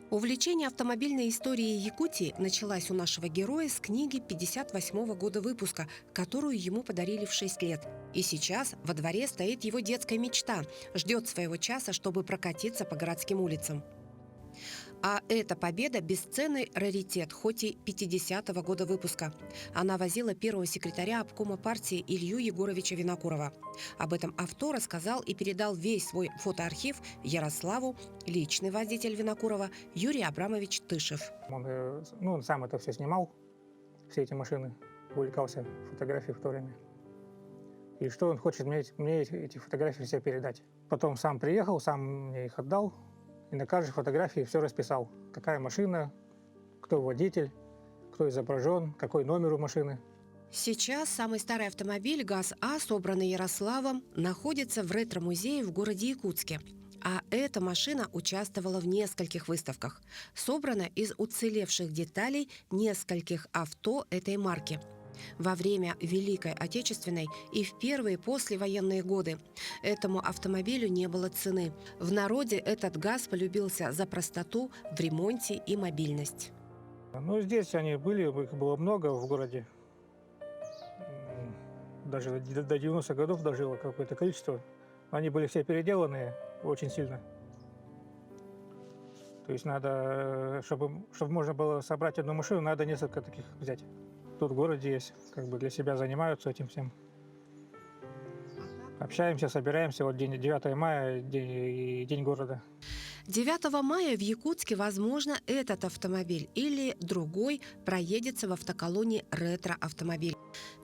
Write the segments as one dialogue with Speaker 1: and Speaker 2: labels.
Speaker 1: Увлечение автомобильной историей Якутии началось у нашего героя с книги 58-го года выпуска, которую ему подарили в 6 лет. И сейчас во дворе стоит его детская мечта, ждет своего часа, чтобы прокатиться по городским улицам. А эта победа – бесценный раритет, хоть и 50-го года выпуска. Она возила первого секретаря обкома партии Илью Егоровича Винокурова. Об этом авто рассказал и передал весь свой фотоархив Ярославу личный водитель Винокурова Юрий Абрамович Тышев.
Speaker 2: Он сам это все снимал, все эти машины, увлекался фотографией в то время. И что он хочет мне эти фотографии все передать. Потом сам приехал, сам мне их отдал. И на каждой фотографии все расписал. Какая машина, кто водитель, кто изображен, какой номер у машины.
Speaker 1: Сейчас самый старый автомобиль ГАЗ-А, собранный Ярославом, находится в ретро-музее в городе Якутске. А эта машина участвовала в нескольких выставках. Собрана из уцелевших деталей нескольких авто этой марки. Во время Великой Отечественной и в первые послевоенные годы этому автомобилю не было цены. В народе этот ГАЗ полюбился за простоту в ремонте и мобильность.
Speaker 2: Здесь они были, их было много в городе. Даже до 90-х годов дожило какое-то количество. Они были все переделанные очень сильно. То есть надо, чтобы можно было собрать одну машину, надо несколько таких взять. Тут в городе есть, для себя занимаются этим всем. Общаемся, собираемся. Вот 9 мая, день города.
Speaker 1: 9 мая в Якутске, возможно, этот автомобиль или другой проедется в автоколонии «Ретро-автомобиль».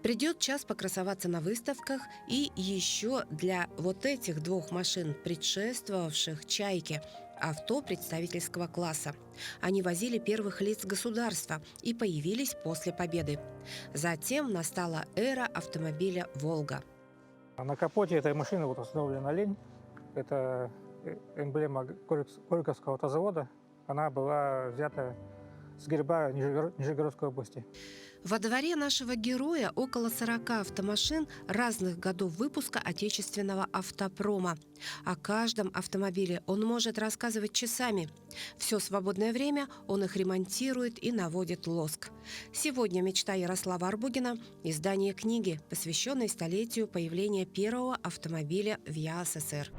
Speaker 1: Придет час покрасоваться на выставках и еще для вот этих двух машин, предшествовавших «Чайке», авто представительского класса. Они возили первых лиц государства и появились после победы. Затем настала эра автомобиля «Волга».
Speaker 2: На капоте этой машины установлена олень. Это эмблема Горьковского автозавода. Она была взята с герба Нижегородской области.
Speaker 1: Во дворе нашего героя около 40 автомашин разных годов выпуска отечественного автопрома. О каждом автомобиле он может рассказывать часами. Все свободное время он их ремонтирует и наводит лоск. Сегодня мечта Ярослава Арбугина – издание книги, посвященной столетию появления первого автомобиля в ЯССР.